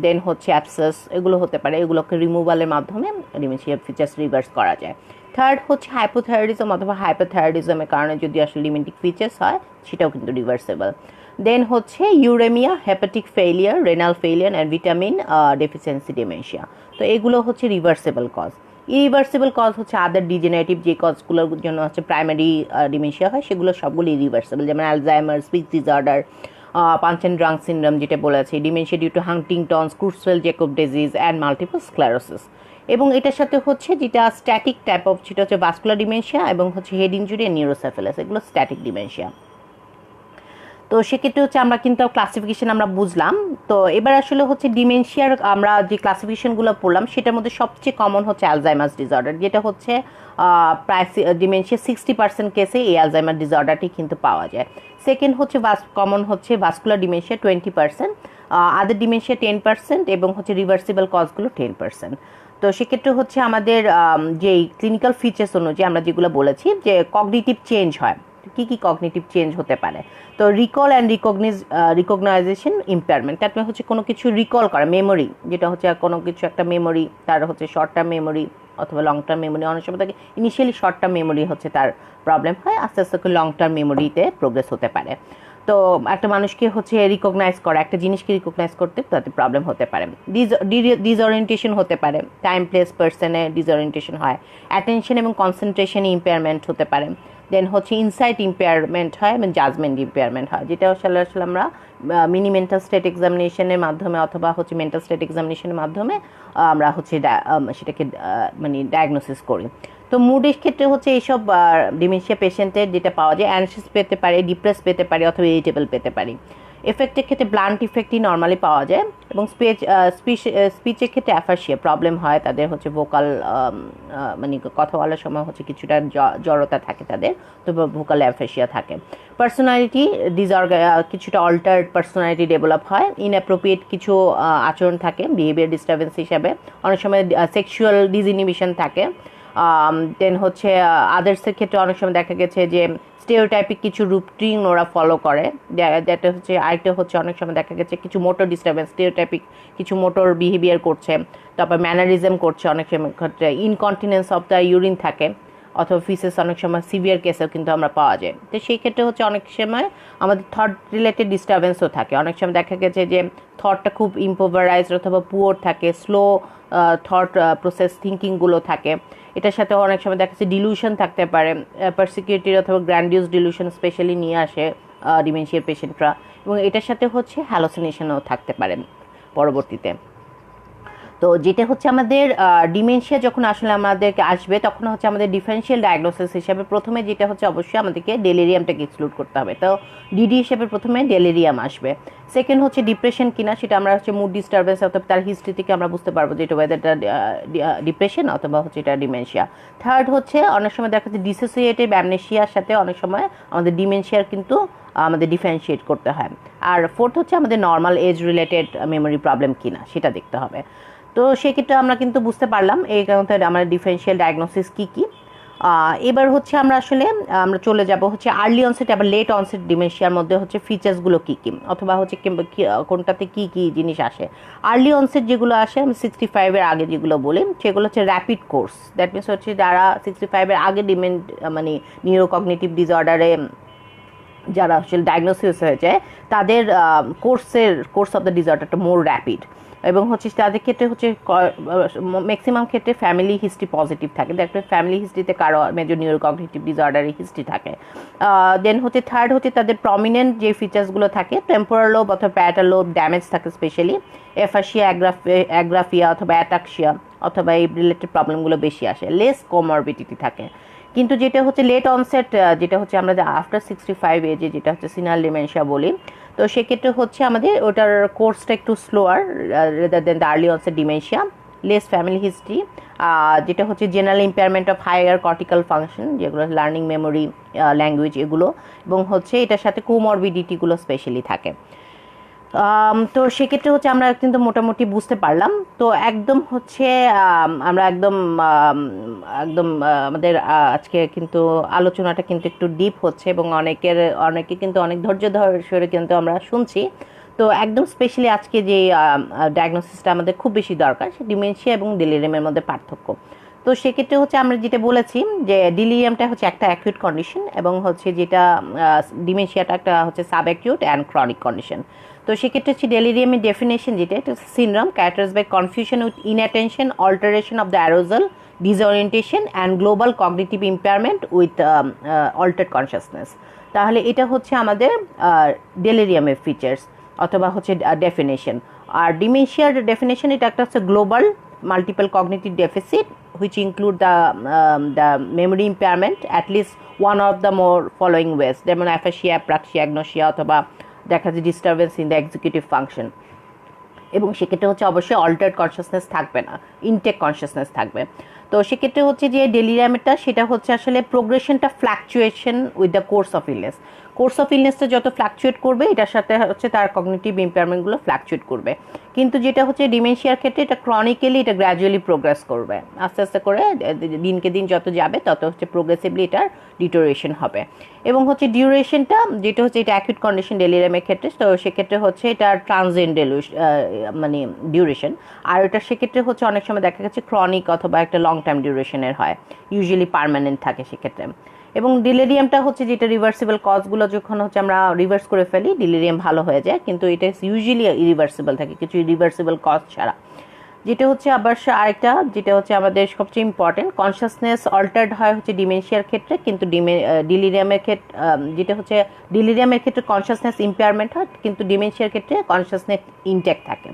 then হচ্ছে অ্যাবসেস, এগুলো হতে পারে, এগুলোকে রিমুভালের মাধ্যমে ডিমেনশিয়া ফিচার্স রিভার্স করা যায়। থার্ড হচ্ছে হাইপোথাইরয়েডিজম অথবা হাইপারথাইরয়েডিজমের কারণে যদি আসলে ডিমেন্টিক ফিচার্স হয় সেটাও কিন্তু রিভার্সেবল। দেন হচ্ছে uraemia, hepatic failure, renal failure and vitamin deficiency dementia. তো এগুলো হচ্ছে রিভার্সেবল কজ। ইরিভার্সিবল কজ হচ্ছে আদার ডিজেনারেটিভ যে কজগুলোর জন্য হচ্ছে প্রাইমারি ডিমেনশিয়া হয় সেগুলো সবগুলো ইরিভার্সিবল, যেমন Alzheimer, speech disorder, punch and drunk syndrome যেটা বলেছে, dementia due to Huntington's, Creutzfeldt Jakob disease and multiple sclerosis. এবং এটার সাথে হচ্ছে যেটা স্ট্যাটিক টাইপ অফ, সেটা হচ্ছে ভাস্কুলার ডিমেনশিয়া এবং হচ্ছে হেড ইনজুরি অ্যান্ড নিউরোসেফালাস, এগুলো স্ট্যাটিক ডিমেনশিয়া। তো সেক্ষেত্রে হচ্ছে আমরা কিন্তু ক্লাসিফিকেশন আমরা বুঝলাম। তো এবার আসলে হচ্ছে ডিমেনশিয়ার আমরা যে ক্লাসিফিকেশনগুলো পড়লাম সেটার মধ্যে সবচেয়ে কমন হচ্ছে অ্যালজাইমার্স ডিসঅর্ডার, যেটা হচ্ছে প্রায় ডিমেনশিয়া 60% কেসে এই অ্যালজাইমার ডিসঅর্ডারটি কিন্তু পাওয়া যায়। সেকেন্ড হচ্ছে কমন হচ্ছে ভাস্কুলার ডিমেনশিয়া 20%, আদার ডিমেনশিয়া 10% এবং হচ্ছে রিভার্সিবল কজগুলো 10%। তো সেক্ষেত্রে হচ্ছে আমাদের যেই ক্লিনিক্যাল ফিচার্স অনুযায়ী আমরা যেগুলো বলেছি যে কগনিটিভ চেঞ্জ হয়, কী কী কগনিটিভ চেঞ্জ হতে পারে। তো রিকল অ্যান্ড রিকগনাইজেশন ইম্পেয়ারমেন্ট, তার মানে হচ্ছে কোনো কিছু রিকল করা, মেমোরি, যেটা হচ্ছে কোনো কিছু একটা মেমোরি, তার হচ্ছে শর্ট টার্ম মেমোরি অথবা লং টার্ম মেমোরি, অনেক সময় তাকে ইনিশিয়ালি শর্ট টার্ম মেমোরি হচ্ছে তার প্রবলেম হয়, আস্তে আস্তে লং টার্ম মেমোরিতে প্রোগ্রেস হতে পারে। তো একটা মানুষকে হচ্ছে রিকগনাইজ করা, একটা জিনিসকে রিকগনাইজ করতে তাতে প্রবলেম হতে পারে। ডিসঅরিয়েন্টেশন হতে পারে, টাইম প্লেস পার্সনে ডিসঅরিয়েন্টেশন হয়, অ্যাটেনশন এবং কনসেন্ট্রেশনে ইম্পেয়ারমেন্ট হতে পারে। দেন হচ্ছে ইনসাইট ইম্পেয়ারমেন্ট হয় এবং জাজমেন্ট ইম্পেয়ারমেন্ট হয়, যেটা আসলে আমরা মিনি মেন্টাল স্টেট এক্সামিনেশনের মাধ্যমে অথবা হচ্ছে মেন্টাল স্টেট এক্সামিনেশনের মাধ্যমে আমরা হচ্ছে সেটাকে মানে ডায়াগনোসিস করি। তো মুডের ক্ষেত্রে হচ্ছে এইসব ডিমেনশিয়া পেশেন্টের যেটা পাওয়া যায়, অ্যানশিয়াস পেতে পারে, ডিপ্রেস পেতে পারে অথবা ইরিটেবল পেতে পারি। এফেক্টের ক্ষেত্রে ব্লান্ট ইফেক্টই নর্মালি পাওয়া যায় এবং স্পিচের ক্ষেত্রে অ্যাফাসিয়া প্রবলেম হয়, তাদের হচ্ছে ভোকাল মানে কথা বলার সময় হচ্ছে কিছুটা জড়তা থাকে তাদের, তো ভোকাল অ্যাফাসিয়া থাকে। পার্সোনালিটি কিছুটা অল্টার্ড পার্সোনালিটি ডেভেলপ হয়, ইনঅ্যাপ্রোপ্রিয়েট কিছু আচরণ থাকে, বিহেভিয়ার ডিস্টারবেন্স হিসাবে, অনেক সময় সেক্সুয়াল ডিসইনহিবিশন থাকে। দেন হচ্ছে আদার্সের ক্ষেত্রে অনেক সময় দেখা গেছে যে স্টেরিওটাইপিক কিছু রুটিন ওরা ফলো করে, যেটা হচ্ছে আরেকটা হচ্ছে অনেক সময় দেখা গেছে কিছু মোটর ডিস্টারবেন্স, স্টেরিওটাইপিক কিছু মোটর বিহেভিয়ার করছে, তারপর ম্যানারিজম করছে, অনেক সময় ক্ষেত্রে ইনকন্টিনেন্স অফ দ্য ইউরিন থাকে অথবা ফিসেস অনেক সময় সিভিয়ার কেসেও কিন্তু আমরা পাওয়া যায়। তো সেই ক্ষেত্রে হচ্ছে অনেক সময় আমাদের থট রিলেটেড ডিস্টারবেন্সও থাকে, অনেক সময় দেখা গেছে যে থটটা খুব ইম্পোভারাইজড অথবা পুয়ার থাকে, স্লো থট প্রসেস থিঙ্কিংগুলো থাকে। এটার সাথে অনেক সময় দেখা যাচ্ছে ডিলুশন থাকতে পারে, পারসিকিউটিভ অথবা গ্র্যান্ডিউস ডিলুশন স্পেশালি নিয়ে আসে ডিমেনশিয়ার পেশেন্টরা, এবং এটার সাথে হচ্ছে হ্যালোসিনেশনও থাকতে পারে পরবর্তীতে। তো যেটা হচ্ছে আমাদের ডিমেনশিয়া যখন আসলে আমাদেরকে আসবে তখন হচ্ছে আমাদের ডিফারেন্সিয়াল ডায়াগনোসিস হিসাবে প্রথমে যেটা হচ্ছে অবশ্যই আমাদেরকে ডেলিরিয়ামটাকে এক্সক্লুড করতে হবে। তো ডিডি হিসেবে প্রথমে ডেলিরিয়াম আসবে। সেকেন্ড হচ্ছে ডিপ্রেশন কিনা, সেটা আমরা হচ্ছে মুড ডিস্টারবেন্স অথবা তার হিস্ট্রি থেকে আমরা বুঝতে পারবো যে এটা ওয়েদারটা ডিপ্রেশন অথবা হচ্ছে এটা ডিমেনশিয়া। থার্ড হচ্ছে অনেক সময় দেখা যাচ্ছে ডিসোসিয়েটিভ অ্যামনেশিয়ার সাথে অনেক সময় আমাদের ডিমেনশিয়ার কিন্তু আমাদের ডিফারেন্সিয়েট করতে হয়। আর ফোর্থ হচ্ছে আমাদের normal age related memory problem কিনা সেটা দেখতে হবে। তো সেক্ষেত্রে আমরা কিন্তু বুঝতে পারলাম এই কারণে আমাদের ডিফারেন্সিয়াল ডায়াগনোসিস কী কী। এবার হচ্ছে আমরা আসলে আমরা চলে যাব হচ্ছে আর্লি অনসেট আবার লেট অনসেট ডিমেনশিয়ার মধ্যে হচ্ছে ফিচার্সগুলো কী কী অথবা হচ্ছে কোনটাতে কী কী জিনিস আসে। আর্লি অনসেট যেগুলো আসে আমি 65-এর আগে যেগুলো বলি সেগুলো হচ্ছে র্যাপিড কোর্স, দ্যাট মিনস হচ্ছে যারা 65-এর আগে মানে নিউরোকগনিটিভ ডিসঅর্ডারে যারা আসলে ডায়াগনোসিস হয়েছে তাদের কোর্স অফ দ্য ডিসঅর্ডারটা মোর র্যাপিড, এবং হচ্ছে তাদের ক্ষেত্রে হচ্ছে ম্যাক্সিমাম ক্ষেত্রে ফ্যামিলি হিস্ট্রি পজিটিভ থাকে, দেখবেন ফ্যামিলি হিস্ট্রিতে কারো মেজর নিউরোকগনিটিভ ডিসঅর্ডারের হিস্ট্রি থাকে। দেন হচ্ছে থার্ড হচ্ছে তাদের প্রমিনেন্ট যে ফিচার্সগুলো থাকে টেম্পোরাল লোব অথবা প্যারাটাল লোব ড্যামেজ থাকে, স্পেশালি এফাসিয়া অ্যাগ্রাফিয়া অথবা অ্যাটাক্সিয়া অথবা এই রিলেটেড প্রবলেমগুলো বেশি আসে, লেস কোমরবিডিটি থাকে। কিন্তু যেটা হচ্ছে লেট অনসেট, যেটা হচ্ছে আমরা আফটার 65 এজে যেটা হচ্ছে সিনাল ডিমেনশিয়া বলি, তো সেক্ষেত্রে হচ্ছে আমাদের ওটার কোর্সটা একটু slower rather than the early onset dementia, less family history, যেটা হচ্ছে general impairment of higher cortical function যেগুলো লার্নিং মেমোরি ল্যাঙ্গুয়েজ এগুলো, এবং হচ্ছে এটার সাথে কোমরবিডিটিগুলো স্পেশালি থাকে। তো সেক্ষেত্রে হচ্ছে আমরা কিন্তু মোটামুটি বুঝতে পারলাম। তো একদম হচ্ছে আমরা একদম একদম আমাদের আজকে কিন্তু আলোচনাটা কিন্তু একটু ডিপ হচ্ছে এবং অনেকে কিন্তু অনেক ধৈর্য ধরে কিন্তু আমরা শুনছি। তো একদম স্পেশালি আজকে যে ডায়াগনোসিসটা আমাদের খুব বেশি দরকার সে ডিমেনশিয়া এবং ডেলিরিয়ামের মধ্যে পার্থক্য। তো সেক্ষেত্রে হচ্ছে আমরা যেটা বলেছি যে ডিলিরিয়ামটা হচ্ছে একটা অ্যাকিউট কন্ডিশন এবং হচ্ছে যেটা ডিমেনশিয়াটা একটা হচ্ছে sub acute and chronic condition. তো সেক্ষেত্রে হচ্ছে ডেলিরিয়ামের ডেফিনেশন যেটা এটা syndrome characterised by confusion with inattention, alteration of the arousal, disorientation and global cognitive impairment with altered consciousness. তাহলে এটা হচ্ছে আমাদের ডেলিরিয়ামের ফিচার্স অথবা হচ্ছে ডেফিনেশন। আর ডিমেনশিয়ার ডেফিনেশন এটা একটা হচ্ছে global multiple cognitive deficit which include the memory impairment at least one of the more following ways, যেমন অ্যাফাসিয়া, অ্যাপ্রাক্সিয়া, অ্যাগনোসিয়া অথবা দেখা যায় disturbance in the executive function. এবং সেক্ষেত্রে হচ্ছে অবশ্যই অল্টার্ড কনসিয়াসনেস থাকবে না, ইনটেক কনসিয়াসনেস থাকবে। তো সেক্ষেত্রে হচ্ছে যে ডেলিরিয়ামটা সেটা হচ্ছে আসলে প্রোগ্রেশনটা fluctuation with the course of illness. Course of ইলনেসটা যত ফ্ল্যাকচুয়েট করবে এটার সাথে হচ্ছে তার কগনিটিভ ইম্পেয়ারমেন্টগুলো ফ্ল্যাকচুয়েট করবে। কিন্তু যেটা হচ্ছে ডিমেনশিয়ার ক্ষেত্রে এটা ক্রনিক্যালি এটা গ্র্যাজুয়ালি প্রোগ্রেস করবে, আস্তে আস্তে করে দিনকে দিন যত যাবে তত হচ্ছে প্রোগ্রেসিভলি এটার ডিটোরিয়েশন হবে। এবং হচ্ছে ডিউরেশনটা যেটা হচ্ছে এটা অ্যাকিউট কন্ডিশন ডেলিরিয়ামের ক্ষেত্রে, তো সেক্ষেত্রে হচ্ছে এটা ট্রানজিয়েন্ট মানে ডিউরেশন। আর এটা সেক্ষেত্রে হচ্ছে অনেক সময় দেখা গেছে ক্রনিক অথবা একটা লং টাইম ডিউরেশনের হয়, ইউজুয়ালি পার্মানেন্ট থাকে সেক্ষেত্রে। এবং ডিলেরিয়ামটা হচ্ছে যেটা রিভার্সিবল কজগুলো যখন হচ্ছে আমরা রিভার্স করে ফেলি ডিলেরিয়াম ভালো হয়ে যায়, কিন্তু এটা ইউজুয়ালি ইরিভার্সিবল থাকে কিছু ইরিভার্সিবল কজ ছাড়া। যেটা হচ্ছে আবার আরেকটা যেটা হচ্ছে আমাদের সবচেয়ে ইম্পর্টেন্ট, কনসিয়াসনেস অল্টার্ড হয় হচ্ছে ডিমেনশিয়ার ক্ষেত্রে, কিন্তু ডিলিরিয়ামের ক্ষেত্রে যেটা হচ্ছে ডিলিরিয়ামের ক্ষেত্রে কনসিয়াসনেস ইম্পেয়ারমেন্ট হয়, কিন্তু ডিমেনশিয়ার ক্ষেত্রে কনসিয়াসনেস ইনটেক্ট থাকে।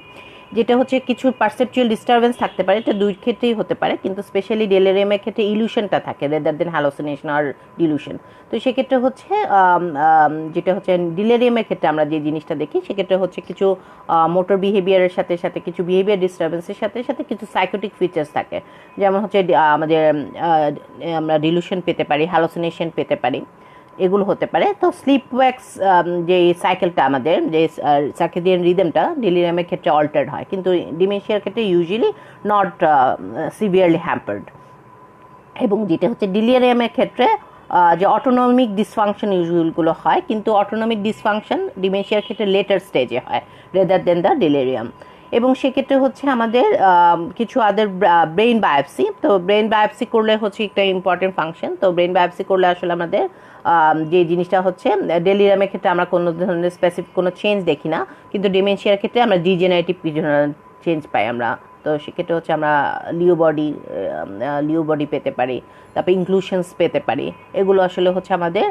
যেটা হচ্ছে কিছু পারসেপচুয়াল ডিস্টারবেন্স থাকতে পারে, এটা দুই ক্ষেত্রেই হতে পারে, কিন্তু স্পেশালি ডেলিরিয়ামের ক্ষেত্রে ইলুশনটা থাকে রেদার দেন হ্যালোসিনেশন আর ডিলুশন। তো সেক্ষেত্রে হচ্ছে যেটা হচ্ছে ডিলেরিয়ামের ক্ষেত্রে আমরা যে জিনিসটা দেখি সেক্ষেত্রে হচ্ছে কিছু মোটর বিহেভিয়ারের সাথে সাথে কিছু বিহেভিয়ার ডিস্টারবেন্সের সাথে সাথে কিছু সাইকোটিক ফিচার্স থাকে, যেমন হচ্ছে আমাদের আমরা ডিলুশন পেতে পারি, হ্যালোসিনেশন পেতে পারি, এগুলো হতে পারে। তো স্লিপ ওয়াক্স যে সাইকেলটা আমাদের যে সার্কেডিয়ান রিদমটা ডেলিরিয়ামের ক্ষেত্রে অল্টার্ড হয়, কিন্তু ডিমেনশিয়ার ক্ষেত্রে ইউজুয়ালি নট সিভিয়ারলি হ্যাম্পার্ড। এবং যেটা হচ্ছে ডিলিরিয়ামের ক্ষেত্রে যে অটোনমিক ডিসফাংশন ইউজুয়ালগুলো হয়, কিন্তু অটোনমিক ডিসফাংশন ডিমেনশিয়ার ক্ষেত্রে লেটার স্টেজে হয় রেদার দেন দ্য ডেলিরিয়াম। এবং সেক্ষেত্রে হচ্ছে আমাদের কিছু আদার ব্রেইন বায়োপসি, তো ব্রেইন বায়োপসি করলে হচ্ছে একটা ইম্পর্টেন্ট ফাংশন। তো ব্রেইন বায়োপসি করলে আসলে আমাদের যে জিনিসটা হচ্ছে ডেলিরিয়ামের ক্ষেত্রে আমরা কোনো ধরনের স্পেসিফিক কোনো চেঞ্জ দেখি না, কিন্তু ডিমেনশিয়ার ক্ষেত্রে আমরা ডিজেনারেটিভ চেঞ্জ পাই আমরা। তো সেক্ষেত্রে হচ্ছে আমরা লিও বডি পেতে পারি, তারপর ইনক্লুশনস পেতে পারি, এগুলো আসলে হচ্ছে আমাদের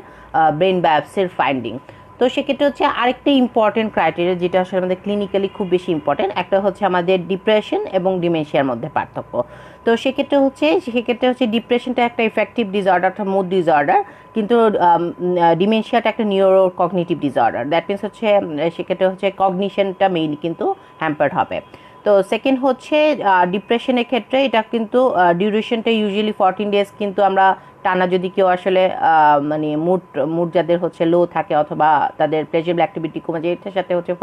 ব্রেইন বায়োপসির ফাইন্ডিং। তো সেক্ষেত্রে হচ্ছে আরেকটা ইম্পর্টেন্ট ক্রাইটেরিয়া যেটা আসলে আমাদের ক্লিনিক্যালি খুব বেশি ইম্পর্টেন্ট, একটা হচ্ছে আমাদের ডিপ্রেশন এবং ডিমেনশিয়ার মধ্যে পার্থক্য। তো সেক্ষেত্রে হচ্ছে ডিপ্রেশনটা একটা ইফেক্টিভ ডিসঅর্ডার, একটা মুড ডিসঅর্ডার, কিন্তু ডিমেনশিয়াটা একটা neuro cognitive disorder, that means হচ্ছে সেক্ষেত্রে হচ্ছে কগনিশনটা মেইনলি কিন্তু হ্যাম্পার্ড হবে। তো সেকেন্ড হচ্ছে ডিপ্রেশনের ক্ষেত্রে এটা কিন্তু ডিউরেশনটা ইউজুয়ালি 14 days, কিন্তু আমরা টানা যদি কেউ আসলে মানে মুড যাদের হচ্ছে লো থাকে অথবা তাদের প্লেজারেবল অ্যাক্টিভিটি কমে যায়, এটার সাথে হচ্ছে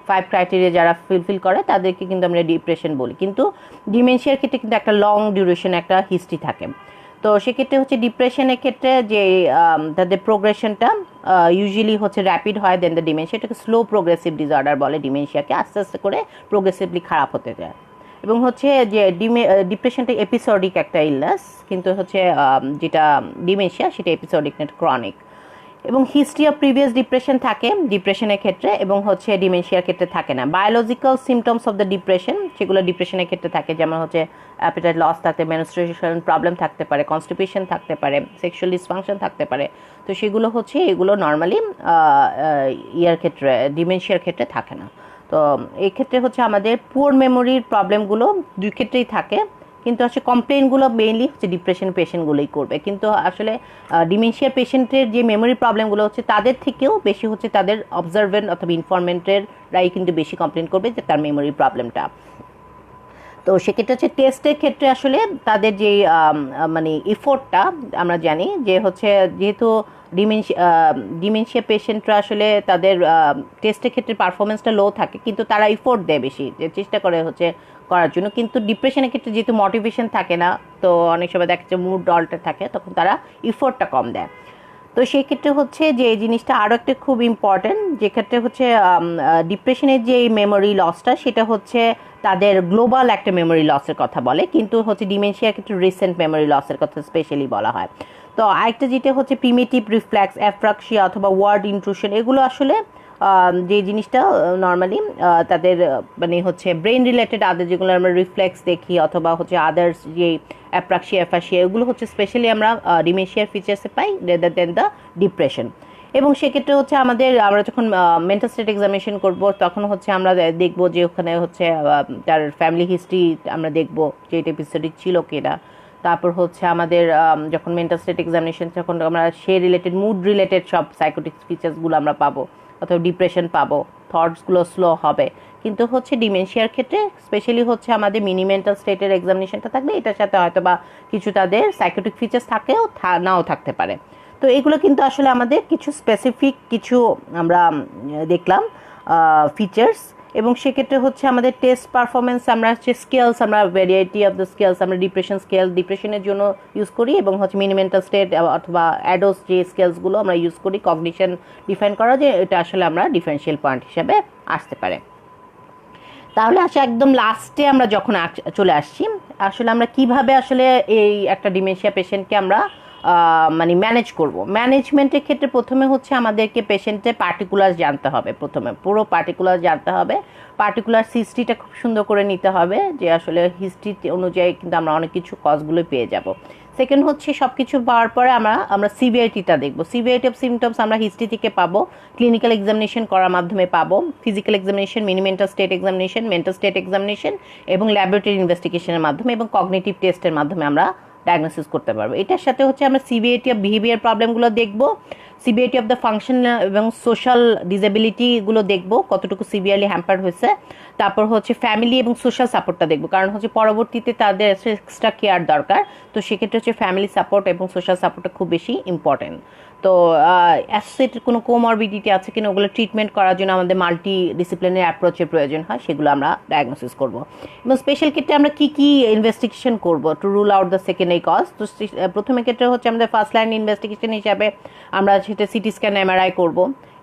5 ক্রাইটেরিয়া যারা ফিল করে তাদেরকে কিন্তু আমরা ডিপ্রেশন বলি, কিন্তু ডিমেনশিয়ার ক্ষেত্রে কিন্তু একটা লং ডিউরেশন একটা হিস্ট্রি থাকে। তো সেক্ষেত্রে হচ্ছে ডিপ্রেশনের ক্ষেত্রে যে তাদের প্রোগ্রেশনটা ইউজুয়ালি হচ্ছে র্যাপিড হয়, দেন দ্য ডিমেনশিয়া, এটাকে স্লো প্রোগ্রেসিভ ডিসঅর্ডার বলে, ডিমেনশিয়াকে আস্তে আস্তে করে প্রোগ্রেসিভলি খারাপ হতে যায়। এবং হচ্ছে যে ডিপ্রেশনটা এপিসোডিক একটা ইলনেস, কিন্তু হচ্ছে যেটা ডিমেনশিয়া সেটা এপিসোডিক না, ক্রনিক। এবং হিস্ট্রি অফ প্রিভিয়াস ডিপ্রেশন থাকে ডিপ্রেশনের ক্ষেত্রে, এবং হচ্ছে ডিমেনশিয়ার ক্ষেত্রে থাকে না। Biological symptoms of the depression সেগুলো ডিপ্রেশনের ক্ষেত্রে থাকে, যেমন হচ্ছে অ্যাপিটাইট লস থাকতে, মেনস্ট্রুয়েশন প্রবলেম থাকতে পারে, কনস্টিপেশন থাকতে পারে, সেক্সুয়াল ডিসফাংশন থাকতে পারে। তো সেগুলো হচ্ছে এগুলো নর্মালি ইয়ার ক্ষেত্রে, ডিমেনশিয়ার ক্ষেত্রে থাকে না। তো এই ক্ষেত্রে হচ্ছে আমাদের পুয়ার মেমোরির প্রবলেমগুলো দুই ক্ষেত্রেই থাকে, কিন্তু আসলে কমপ্লেনগুলো মেইনলি হচ্ছে ডিপ্রেশন পেশেন্টগুলোই করবে। কিন্তু আসলে ডিমেনশিয়ার পেশেন্টের যে মেমোরি প্রবলেমগুলো হচ্ছে তাদের থেকেও বেশি হচ্ছে তাদের অবজারভেন্ট অথবা ইনফরমেন্টেররাই কিন্তু বেশি কমপ্লেন করবে যে তার মেমোরি প্রবলেমটা। তো সেক্ষেত্রে হচ্ছে টেস্টের ক্ষেত্রে আসলে তাদের যে মানে এফোর্টটা আমরা জানি যে হচ্ছে, যেহেতু ডিমেনশিয়া পেশেন্টরা আসলে তাদের টেস্টের ক্ষেত্রে পারফরমেন্সটা লো থাকে, কিন্তু তারা এফোর্ট দেয় বেশি, যে চেষ্টা করে হচ্ছে করার জন্য। কিন্তু ডিপ্রেশনের ক্ষেত্রে যেহেতু মোটিভেশন থাকে না, তো অনেক সময় দেখা যাচ্ছে মুড অল্টার থাকে, তখন তারা এফোর্টটা কম দেয়। তো সেই ক্ষেত্রে হচ্ছে যে এই জিনিসটা আরও একটা খুব ইম্পর্টেন্ট, যে ক্ষেত্রে হচ্ছে ডিপ্রেশনের যে মেমোরি লসটা সেটা হচ্ছে তাদের গ্লোবাল একটা মেমোরি লসের কথা বলে, কিন্তু হচ্ছে ডিমেনশিয়ার ক্ষেত্রে রিসেন্ট মেমোরি লসের কথা স্পেশালি বলা হয়। তো আরেকটা যেটা হচ্ছে প্রিমিটিভ রিফ্লেক্স, অ্যাফ্রাক্সিয়া অথবা ওয়ার্ড ইন্ট্রুশন, এগুলো আসলে যে জিনিসটা নর্মালি তাদের মানে হচ্ছে ব্রেন রিলেটেড আদার যেগুলো আমরা রিফ্লেক্স দেখি, অথবা হচ্ছে আদার্স যে অ্যাপ্রাক্সিয়া অ্যাফাসিয়া, এগুলো হচ্ছে স্পেশালি আমরা ডিমেনশিয়ার ফিচার্সে পাই রেদার দেন দ্য ডিপ্রেশন। এবং সেক্ষেত্রে হচ্ছে আমরা যখন মেন্টাল স্টেট এক্সামিনেশন করব, তখন হচ্ছে আমরা দেখব যে ওখানে হচ্ছে তার ফ্যামিলি হিস্ট্রি আমরা দেখব যে এটা এপিসোডিক ছিল কিনা। তারপর হচ্ছে আমাদের যখন মেন্টাল স্টেট এক্সামিনেশন, তখন আমরা সে রিলেটেড মুড রিলেটেড সব সাইকোটিক ফিচার্সগুলো আমরা পাবো, অথবা ডিপ্রেশন পাবো, থটসগুলো স্লো হবে। কিন্তু হচ্ছে ডিমেনশিয়ার ক্ষেত্রে স্পেশালি হচ্ছে আমাদের মিনি মেন্টাল স্টেটের এক্সামিনেশনটা থাকলে এটার সাথে হয়তো বা কিছু তাদের সাইকোটিক ফিচার্স থাকলেও নাও থাকতে পারে। তো এগুলো কিন্তু আসলে আমাদের কিছু স্পেসিফিক কিছু আমরা দেখলাম ফিচার্স। এবং সেক্ষেত্রে হচ্ছে আমাদের টেস্ট পারফরমেন্স, আমরা হচ্ছে স্কেলস, আমরা ভ্যারিয়েটি অফ দ্য স্কেলস, আমরা ডিপ্রেশন স্কেল ডিপ্রেশনের জন্য ইউজ করি, এবং হচ্ছে মিনি মেন্টাল স্টেট অথবা অ্যাডোস যে স্কেলসগুলো আমরা ইউজ করি কগনিশন ডিফাইন করা, যে এটা আসলে আমরা ডিফারেন্সিয়াল পয়েন্ট হিসাবে আসতে পারে। তাহলে আসলে একদম লাস্টে আমরা যখন চলে আসছি, আসলে আমরা কিভাবে আসলে এই একটা ডিমেনশিয়া পেশেন্টকে আমরা মানে ম্যানেজ করব। ম্যানেজমেন্টের ক্ষেত্রে প্রথমে হচ্ছে আমাদেরকে পেশেন্টের পার্টিকুলার জানতে হবে, প্রথমে পুরো পার্টিকুলার জানতে হবে, পার্টিকুলার হিস্ট্রিটা খুব সুন্দর করে নিতে হবে, যে আসলে হিস্ট্রি অনুযায়ী কিন্তু আমরা অনেক কিছু কজগুলো পেয়ে যাব। সেকেন্ড হচ্ছে সব কিছু পাওয়ার পরে আমরা সিভিয়ারিটিটা দেখবো। সিভিয়ারিটি অফ সিমটমস আমরা হিস্ট্রি থেকে পাবো, ক্লিনিক্যাল এক্সামিনেশন করার মাধ্যমে পাবো, physical examination, mini mental state examination, mental state examination, এবং ল্যাবরেটরি ইনভেস্টিগেশনের মাধ্যমে এবং কগনিটিভ টেস্টের মাধ্যমে আমরা ডায়াগনোসিস করতে পারবো। এটার সাথে হচ্ছে আমরা সিভিয়ারিটি অফ বিহেভিয়ার প্রবলেমগুলো দেখবো, সিভিয়ারিটি অফ দ্য ফাংশন এবং সোশ্যাল ডিসেবিলিটিগুলো দেখবো, কতটুকু সিভিয়ারলি হ্যাম্পার্ড হয়েছে। তারপর হচ্ছে ফ্যামিলি এবং সোশ্যাল সাপোর্টটা দেখবো, কারণ হচ্ছে পরবর্তীতে তাদের এক্সট্রা কেয়ার দরকার। তো সেক্ষেত্রে হচ্ছে ফ্যামিলি সাপোর্ট এবং সোশ্যাল সাপোর্টটা খুব বেশি ইম্পর্টেন্ট। তো অ্যাসোসিয়েটেড কোনো কোমরবিডিটি আছে কিনা ওগুলো ট্রিটমেন্ট করার জন্য আমাদের মাল্টি ডিসিপ্লিনারি অ্যাপ্রোচের প্রয়োজন হয়, সেগুলো আমরা ডায়াগনোসিস করব। এবং স্পেশাল ক্ষেত্রে আমরা কী কী ইনভেস্টিগেশন করব to rule out the secondary cause. তো প্রথমে ক্ষেত্রে হচ্ছে আমাদের ফার্স্ট লাইন ইনভেস্টিগেশন হিসাবে আমরা সেটা সিটি স্ক্যান, এমআরআই করব,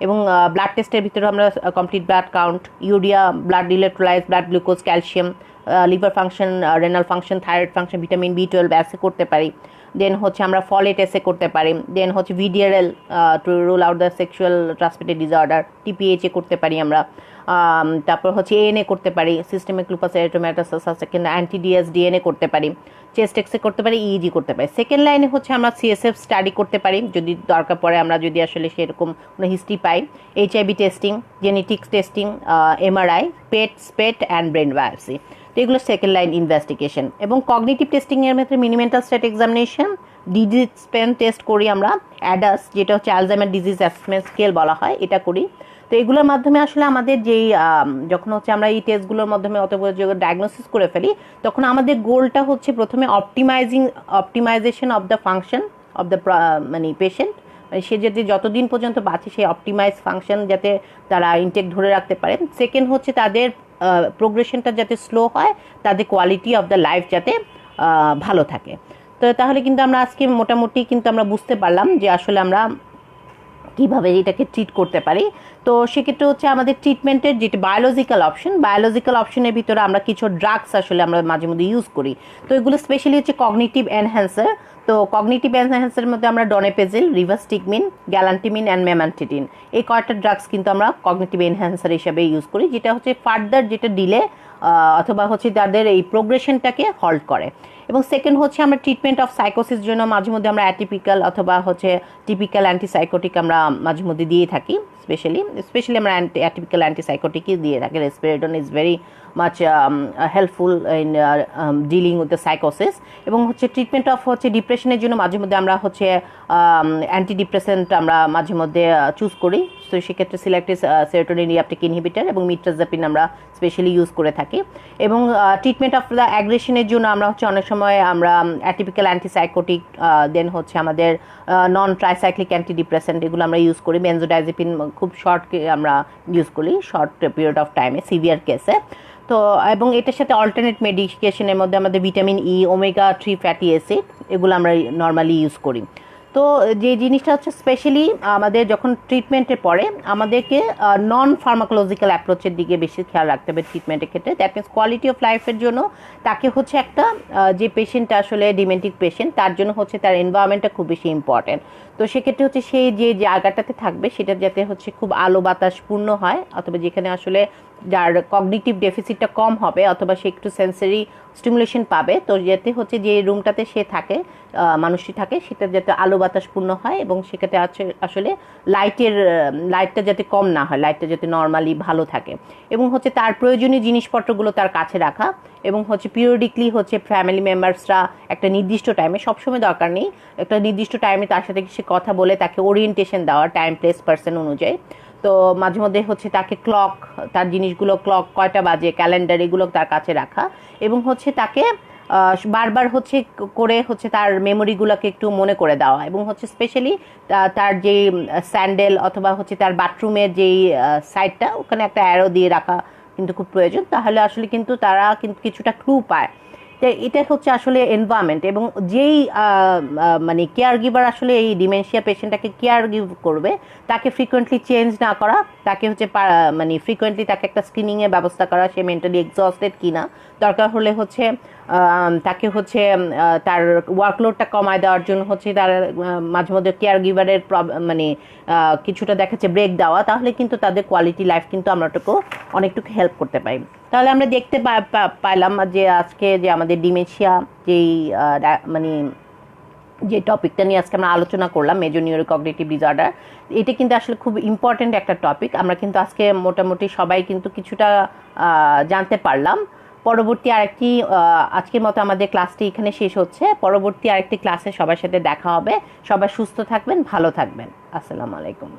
এবং ব্লাড টেস্টের ভিতরে আমরা complete blood count, urea, blood electrolyte, blood glucose, calcium, liver function, renal function, thyroid function, vitamin B12 as করতে পারি। দেন হচ্ছে আমরা ফলেট এসে করতে পারি। দেন হচ্ছে VDRL to rule out the sexual transmitted disorder, TPHA করতে পারি আমরা। তারপর হচ্ছে ANA করতে পারি, সিস্টেমিক লুপাস এরিথেমাটোসাস, সেকেন্ড অ্যান্টি-DS DNA করতে পারি, চেস্ট এক্সরে করতে পারি, EEG করতে পারি। সেকেন্ড লাইনে হচ্ছে আমরা CSF স্টাডি করতে পারি যদি দরকার পড়ে, আমরা যদি আসলে সেরকম কোনো history pi, HIV testing, genetics testing, MRI, spate and brain biopsy. তো এগুলো সেকেন্ড লাইন ইনভেস্টিগেশন। এবং কগনিটিভ টেস্টিংয়ের মধ্যে mini mental state examination, disease Spain test করি আমরা, অ্যাডাস যেটা হচ্ছে অ্যালজাইমার ডিজিজ অ্যাসেসমেন্ট স্কেল বলা হয়, এটা করি। তো এগুলোর মাধ্যমে আসলে আমাদের যেই যখন হচ্ছে আমরা এই টেস্টগুলোর মাধ্যমে অথবা ডায়াগনোসিস করে ফেলি, তখন আমাদের গোলটা হচ্ছে প্রথমে optimization of the function of the মানে পেশেন্ট, মানে সে যদি যতদিন পর্যন্ত বাঁচে সেই অপটিমাইজ ফাংশন যাতে তারা ইনটেক ধরে রাখতে পারে। সেকেন্ড হচ্ছে তাদের প্রোগ্রেশনটা যাতে স্লো হয়, তাদের কোয়ালিটি অফ দ্য লাইফ যাতে ভালো থাকে। তো তাহলে কিন্তু আমরা আজকে মোটামুটি কিন্তু আমরা বুঝতে পারলাম যে আসলে আমরা কীভাবে এটাকে ট্রিট করতে পারি। তো সেক্ষেত্রে হচ্ছে আমাদের ট্রিটমেন্টের যেটা বায়োলজিক্যাল অপশনের ভিতরে আমরা কিছু ড্রাগস আসলে আমরা মাঝে মধ্যে ইউজ করি। তো এগুলো স্পেশালি হচ্ছে কগনিটিভ এনহ্যান্সার। তো কগনিটিভ এনহ্যান্সারের মধ্যে আমরা ডনেপেজিল, রিভাস্টিগমিন, গ্যালান্টিমিন অ্যান্ড মেমান্টিডিন, এই কয়েকটা ড্রাগস কিন্তু আমরা কগনিটিভ এনহ্যান্সার হিসাবে ইউজ করি, যেটা হচ্ছে ফার্দার যেটা ডিলে অথবা হচ্ছে তাদের এই প্রোগ্রেশনটাকে হল্ট করে। এবং সেকেন্ড হচ্ছে আমরা ট্রিটমেন্ট অফ সাইকোসিস জন্য মাঝে মধ্যে আমরা অ্যাটিপিক্যাল অথবা হচ্ছে টিপিক্যাল অ্যান্টিসাইকোটিক আমরা মাঝে মধ্যে দিয়ে থাকি। স্পেশালি আমরা অ্যাটিপিক্যাল অ্যান্টিসাইকোটিকই দিয়ে থাকি। Risperidone is very much helpful in dealing with the সাইকোসিস। এবং হচ্ছে ট্রিটমেন্ট অফ হচ্ছে ডিপ্রেশনের জন্য মাঝে মধ্যে আমরা হচ্ছে অ্যান্টি ডিপ্রেসেন্ট আমরা মাঝে মধ্যে চুজ করি। তো সেক্ষেত্রে সিলেক্টিভ সেরোটোনিন রিঅ্যাপটেক ইনহিবিটর এবং মিট্রাজোপিন আমরা স্পেশালি ইউজ করে থাকি। এবং ট্রিটমেন্ট অফ দ্য অ্যাগ্রেশনের জন্য আমরা হচ্ছে অনেক সময় আমরা অ্যাটিপিক্যাল অ্যান্টিসাইকোটিক, দেন হচ্ছে আমাদের নন ট্রাইসাইক্লিক অ্যান্টিডিপ্রেসেন্ট, এগুলো আমরা ইউজ করি। বেনজোডাইজেপিন খুব শর্ট আমরা ইউজ করি শর্ট পিরিয়ড অফ টাইমে সিভিয়ার কেসে। তো এবং এটার সাথে অল্টারনেট মেডিকেশনের মধ্যে আমাদের vitamin E, omega-3 fatty acid, এগুলো আমরা নর্মালি ইউজ করি। তো যে জিনিসটা হচ্ছে স্পেশালি আমাদের যখন ট্রিটমেন্টের পরে আমাদেরকে নন ফার্মাকোলজিক্যাল অ্যাপ্রোচের দিকে বেশি খেয়াল রাখতে হবে ট্রিটমেন্টের ক্ষেত্রে। দ্যাট মিনস কোয়ালিটি অফ লাইফের জন্য তাকে হচ্ছে একটা যে পেশেন্টটা আসলে ডিমেন্টিক পেশেন্ট, তার জন্য হচ্ছে তার এনভায়রনমেন্টটা খুব বেশি ইম্পর্টেন্ট। তো সেক্ষেত্রে হচ্ছে সেই যে জায়গাটাতে থাকবে সেটা যাতে হচ্ছে খুব আলো বাতাসপূর্ণ হয়, অথবা যেখানে আসলে যার কগনিটিভ ডেফিসিটটা কম হবে অথবা সে একটু সেন্সারি স্টিমুলেশন পাবে, তো যাতে হচ্ছে যে রুমটাতে সে থাকে, মানুষটি থাকে, সেটা যাতে আলো বাতাসপূর্ণ হয় এবং সেটাতে আসলে লাইটটা যাতে কম না হয়, লাইটটা যাতে নর্মালি ভালো থাকে। এবং হচ্ছে তার প্রয়োজনীয় জিনিসপত্রগুলো তার কাছে রাখা, এবং হচ্ছে পিরিয়ডিকলি হচ্ছে ফ্যামিলি মেম্বার্সরা একটা নির্দিষ্ট টাইমে, সবসময় দরকার নেই, একটা নির্দিষ্ট টাইমে তার সাথে সে কথা বলে তাকে ওরিয়েন্টেশন দেওয়া টাইম প্লেস পার্সন অনুযায়ী। তো মাঝে মধ্যে হচ্ছে তাকে তার জিনিসগুলো কয়টা বাজে, ক্যালেন্ডার, এগুলো তার কাছে রাখা, এবং হচ্ছে তাকে বারবার হচ্ছে করে হচ্ছে তার মেমোরিগুলোকে একটু মনে করে দেওয়া। এবং হচ্ছে স্পেশালি তার যে স্যান্ডেল অথবা হচ্ছে তার বাথরুমের যেই সাইডটা, ওখানে একটা অ্যারো দিয়ে রাখা কিন্তু খুব প্রয়োজন। তাহলে আসলে কিন্তু তারা কিন্তু কিছুটা ক্লু পায়। তো এটা হচ্ছে আসলে এনভায়রনমেন্ট। এবং যেই মানে কেয়ার গিভার আসলে এই ডিমেনশিয়া পেশেন্টটাকে কেয়ার গিভ করবে, তাকে ফ্রিকোয়েন্টলি চেঞ্জ না করা, তাকে হচ্ছে মানে ফ্রিকোয়েন্টলি তাকে একটা স্ক্রিনিংয়ের ব্যবস্থা করা, সে মেন্টালি এক্সস্টেড কিনা, দরকার হলে হচ্ছে তাকে হচ্ছে তার ওয়ার্কলোডটা কমায় দেওয়ার জন্য হচ্ছে তার মাঝে মধ্যে কেয়ার গিভারের মানে কিছুটা দেখাচ্ছে ব্রেক দেওয়া, তাহলে কিন্তু তাদের কোয়ালিটি লাইফ কিন্তু আমরা অনেকটুকু হেল্প করতে পারি। তাহলে আমরা দেখতে পাইলাম যে আজকে যে আমাদের ডিমেনশিয়া যেই মানে যে টপিকটা নিয়ে আজকে আমরা আলোচনা করলাম, মেজর নিউরোকগনিটিভ ডিসঅর্ডার, এটা কিন্তু আসলে খুব ইম্পর্টেন্ট একটা টপিক। আমরা কিন্তু আজকে মোটামুটি সবাই কিন্তু কিছুটা জানতে পারলাম। পরবর্তী আরেকটি আজকের মতো আমাদের ক্লাসটি এখানে শেষ হচ্ছে। পরবর্তী আরেকটি ক্লাসে সবার সাথে দেখা হবে। সবাই সুস্থ থাকবেন, ভালো থাকবেন। আসসালামু আলাইকুম।